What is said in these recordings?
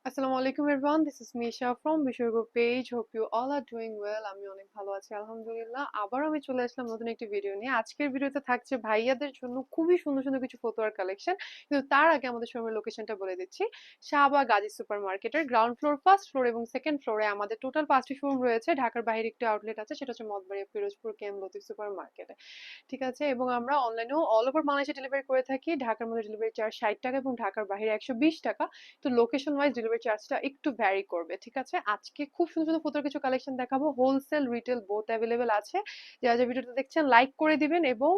Assalamualaikum everyone, this is Misha from Bishorgo page. Hope you all are doing well. আমি অনেক ভালো আছি আলহামদুলিল্লাহ। আবার আমি চলে আসলাম নতুন একটি ভিডিও নিয়ে। আজকের ভিডিওতে থাকছে ভাইয়াদের জন্য খুবই সুন্দর সুন্দর কিছু ফটোয়ার কালেকশন। কিন্তু তার আগে আমাদের শোরুমের লোকেশনটা বলে দিচ্ছি। শাহবাগ গাজী সুপার মার্কেটের গ্রাউন্ড ফ্লোর, ফার্স্ট ফ্লোর এবং সেকেন্ড ফ্লোরে আমাদের টোটাল 5টি শোরুম রয়েছে। ঢাকার বাইরে একটি আউটলেট আছে, সেটা হচ্ছে মঠবাড়িয়া ফিরোজপুর কেএম লতিফ সুপার মার্কেটে। ঠিক আছে, এবং আমরা অনলাইনেও অল ওভার বাংলাদেশে ডেলিভারি করে থাকি। ঢাকার মধ্যে ডেলিভারি চার্জ 60 টাকা এবং ঢাকার বাইরে 120 টাকা। তো লোকেশন ওয়াইজ ডেলিভারি চার্জটা একটু ভ্যারি করবে। ঠিক আছে, আজকে খুব সুন্দর সুন্দর ফটোর কিছু কালেকশন দেখাবো। হোলসেল রিটেল বোথ অ্যাভেলেবেল আছে। যারা যারা ভিডিওটা দেখছেন লাইক করে দিবেন এবং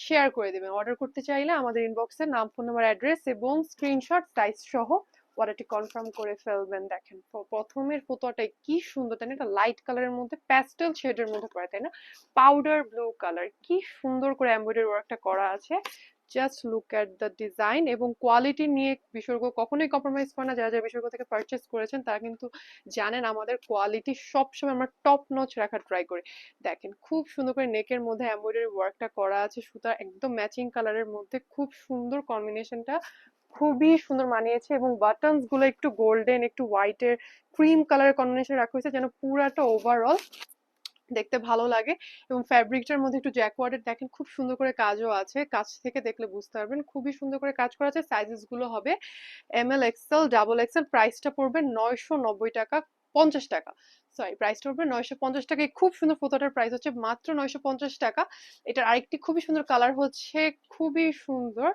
শেয়ার করে দিবেন। অর্ডার করতে চাইলে আমাদের ইনবক্সে নাম, ফোন নাম্বার, অ্যাড্রেস এবং স্ক্রিনশট সাইজ সহ অর্ডারটি কনফার্ম করে ফেলবেন। দেখেন প্রথমের ফটোটাই কি সুন্দর, তাই না? এটা লাইট কালারের মধ্যে প্যাস্টেল শেডের মধ্যে পড়ে, তাই না? পাউডার ব্লু কালার, কি সুন্দর করে এমব্রয়ডারি ওয়ার্কটা করা আছে। Just look at the design. এবং কোয়ালিটি নিয়ে বিসর্গ কখনোই কম্প্রোমাইজ করে না। যারা যারা বিসর্গ থেকে পারচেস করেছেন তারা কিন্তু জানেন আমাদের কোয়ালিটি সবসময় আমরা টপ নচ রাখার ট্রাই করি। দেখেন খুব সুন্দর করে নেকের মধ্যে এমব্রয়ডারি ওয়ার্কটা করা আছে, সুতা একদম ম্যাচিং কালারের মধ্যে, খুব সুন্দর কম্বিনেশনটা, খুবই সুন্দর মানিয়েছে। এবং বাটনস গুলো একটু গোল্ডেন, একটু হোয়াইটের ক্রিম কালারের কম্বিনেশন রাখা হয়েছে যেন পুরাটা ওভারঅল দেখতে ভালো লাগে। এবং ফ্যাব্রিকটার মধ্যে একটু জ্যাকওয়ার্ডের দেখেন খুব সুন্দর করে কাজও আছে, কাছ থেকে দেখলে বুঝতে পারবেন খুবই সুন্দর করে কাজ করা আছে। সাইজেস গুলো হবে এমএল, এক্সেল, ডাবল এক্সেল। প্রাইসটা পড়বে 990 টাকা, 50 টাকা। সরি, প্রাইসটা পড়বে 950 টাকা। খুব সুন্দর ফটোটার প্রাইস হচ্ছে মাত্র 950 টাকা। এটার আরেকটি খুবই সুন্দর কালার হচ্ছে, খুবই সুন্দর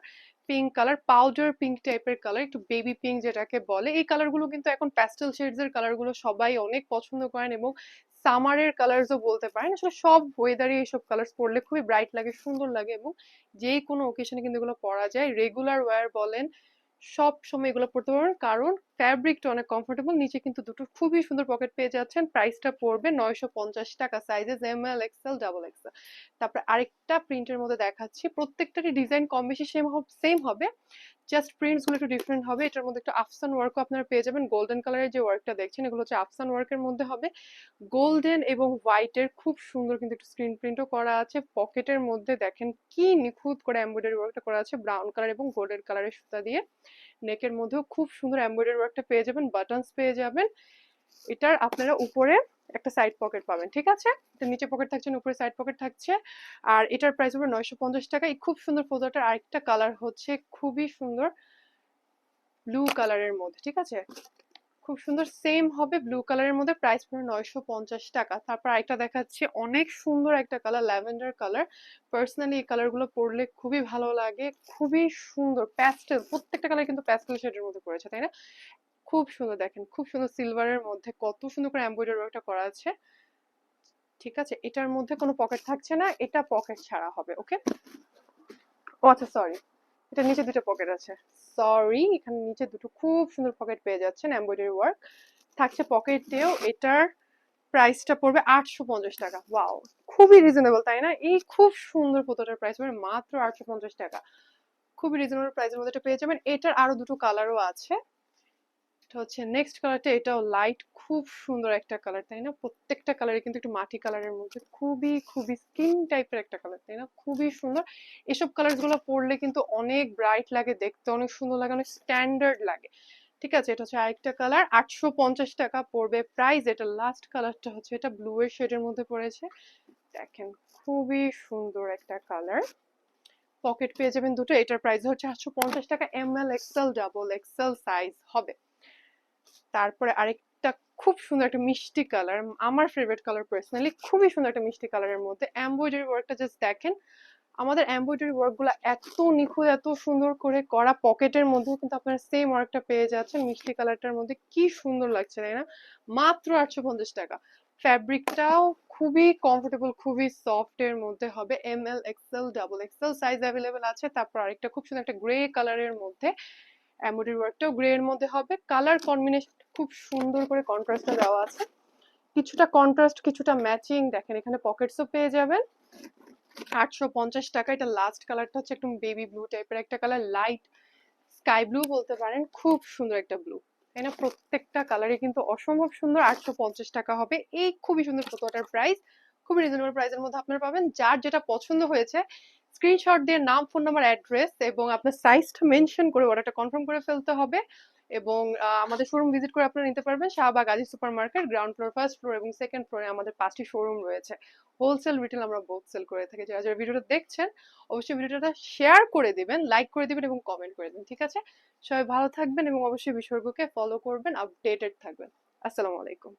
পিঙ্ক কালার, পাউডার পিঙ্ক টাইপের কালার, একটু বেবি পিঙ্ক যেটাকে বলে। এই কালার গুলো কিন্তু এখন প্যাস্টেল শেডস এর কালার গুলো সবাই অনেক পছন্দ করেন এবং সামারের কালার্সও বলতে পারেন। আসলে সব ওয়েদারে এইসব কালার্স পরলে খুবই ব্রাইট লাগে, সুন্দর লাগে এবং যে কোনো ওকেশনে কিন্তু এগুলো পরা যায়। রেগুলার ওয়্যার বলেন, সব সময় এগুলো পড়তে পারবেন কারণ ফ্যাব্রিকটা অনেক কমফোর্টেবল। নিচে কিন্তু দুটো খুবই সুন্দর পকেট পেয়ে যাচ্ছেন। প্রাইসটা পড়বে 950 টাকা। Sizes M L, XL, double XL. তারপরে আরেকটা প্রিন্টের মধ্যে দেখাচ্ছি, প্রত্যেকটারই ডিজাইন কম বেশি সেম হবে, জাস্ট প্রিন্টস গুলো একটু ডিফারেন্ট হবে। এটার মধ্যে একটা আফসান ওয়ার্কও আপনারা পেয়ে যাবেন। গোল্ডেন কালারের যে ওয়ার্কটা দেখছেন এগুলো হচ্ছে আফসান ওয়ার্কের মধ্যে হবে। গোল্ডেন এবং হোয়াইটের খুব সুন্দর কিন্তু একটু স্ক্রিন প্রিন্টও করা আছে। পকেটের মধ্যে দেখেন কি নিখুঁত করে এমব্রয়ডারি ওয়ার্কটা করা আছে ব্রাউন কালার এবং গোল্ডেন কালারের সুতা দিয়ে। নেকের মধ্যেও খুব সুন্দর এমব্রয়ডারি ওয়ার্কটা পেয়ে যাবেন, বাটনস পেয়ে যাবেন। এটার আপনারা উপরে একটা সাইড পকেট পাবেন। ঠিক আছে, এটা নিচে পকেট থাকছে না, উপরে সাইড পকেট থাকছে। আর এটার প্রাইস হবে 950 টাকা। এই খুব সুন্দর ফটোটার আরেকটা কালার হচ্ছে খুবই সুন্দর ব্লু কালারের মধ্যে। ঠিক আছে, খুব সুন্দর সেম হবে ব্লু কালারের মধ্যে, প্রাইস পড়বে 950 টাকা। তারপর আরেকটা দেখাচ্ছি, অনেক সুন্দর একটা কালার, ল্যাভেন্ডার কালার। পার্সোনালি এই কালার গুলো পরলে খুবই ভালো লাগে, খুবই সুন্দর প্যাস্টেল। প্রত্যেকটা কালার কিন্তু প্যাস্টেল শেডের মধ্যে পড়েছে, তাই না? খুব সুন্দর, দেখেন খুব সুন্দর সিলভারের মধ্যে কত সুন্দর করে এমব্রয়ডারি ওয়ার্কটা করা আছে। ঠিক আছে, এটার মধ্যে কোনো পকেট থাকছে না, এটা পকেট ছাড়া হবে। ওকে, ও আচ্ছা সরি, এটা নিচে দুটো পকেট আছে। সরি, এখানে নিচে দুটো খুব সুন্দর পকেট পেয়ে যাচ্ছেন, এমব্রয়ডারি ওয়ার্ক থাকছে পকেটেও। এটার প্রাইসটা পড়বে 850 টাকা। ওয়াও, খুবই রিজনেবল, তাই না? এই খুব সুন্দর ফটোটার প্রাইস পড়বে মাত্র 850 টাকা। খুবই রিজনেবল প্রাইসের মধ্যে এটা পেয়ে যাবেন। এটার আরো দুটো কালারও আছে। এটা হচ্ছে নেক্সট কালারটা, এটাও লাইট, খুব সুন্দর একটা কালার, তাই না? প্রত্যেকটা কালারে কিন্তু একটু মাটি কালারের মধ্যে, খুবই খুবই স্কিন টাইপের একটা কালার, তাই না? খুবই সুন্দর। এসব কালার গুলো পরলে কিন্তু অনেক ব্রাইট লাগে, দেখতে অনেক সুন্দর লাগে, অনেক স্ট্যান্ডার্ড লাগে। ঠিক আছে, এটা হচ্ছে আরেকটা কালার, 850 টাকা পড়বে প্রাইস। এটা লাস্ট কালারটা হচ্ছে, এটা ব্লু এর শেডের মধ্যে পড়েছে। দেখেন খুবই সুন্দর একটা কালার, পকেট পেয়ে যাবেন দুটো। এটার প্রাইস হচ্ছে 850 টাকা। M L, XL, double XL size হবে। তারপরে আরেকটা খুব সুন্দর একটা মিষ্টি কালার, আমার ফেভারিট কালার পার্সোনালি, খুবই সুন্দর একটা মিষ্টি কালারের মধ্যে এমব্রয়ডারি ওয়ার্কটা জাস্ট দেখেন। আমাদের এমব্রয়ডারি ওয়ার্ক গুলো এত নিখুঁত, এত সুন্দর করে করা। পকেটের মধ্যেও কিন্তু আপনারা সেম ওয়ার্কটা পেয়ে যাচ্ছেন মিষ্টি কালারটার মধ্যে, কি সুন্দর লাগছে, তাই না? মাত্র 850 টাকা। ফ্যাব্রিকটাও খুবই কমফোর্টেবল, খুবই সফট এর মধ্যে হবে। M L, XL, double XL size available আছে। তারপর আরেকটা খুব সুন্দর একটা গ্রে কালারের মধ্যে, এমব্রয়ডারি ওয়ার্কটাও গ্রে এর মধ্যে হবে। কালার কম্বিনেশন খুব সুন্দর করে কন্ট্রাস্টটা দেওয়া আছে, কিছুটা কন্ট্রাস্ট কিছুটা ম্যাচিং। দেখেন এখানে পকেটসও পেয়ে যাবেন। 850 টাকা। এটা লাস্ট কালারটা হচ্ছে একদম বেবি ব্লু টাইপের একটা কালার, লাইট স্কাই ব্লু বলতে পারেন, খুব সুন্দর একটা ব্লু, তাই না? প্রত্যেকটা কালারই কিন্তু অসম্ভব সুন্দর। 850 টাকা হবে এই খুবই সুন্দর ফটোটার প্রাইস। খুবই রিজনেবল প্রাইসের মধ্যে আপনারা পাবেন। যার যেটা পছন্দ হয়েছে স্ক্রিনশট দিয়ে নাম, ফোন নাম্বার, অ্যাড্রেস এবং আপনার সাইজটা মেনশন করে অর্ডারটা কনফার্ম করে ফেলতে হবে। এবং আমাদের শোরুম ভিজিট করে আপনারা নিতে পারবেন। Shahbag Aziz super market ground floor, first floor এবং সেকেন্ড ফ্লোরে আমাদের 5টি শোরুম রয়েছে। হোলসেল রিটেল আমরা বোথ সেল করে থাকি। যারা যারা ভিডিওটা দেখছেন অবশ্যই ভিডিওটা শেয়ার করে দিবেন, লাইক করে দিবেন এবং কমেন্ট করে দিবেন, ঠিক আছে? সবাই ভালো থাকবেন এবং অবশ্যই বিসর্গকে ফলো করবেন, আপডেটেড থাকবেন। আসসালামু আলাইকুম।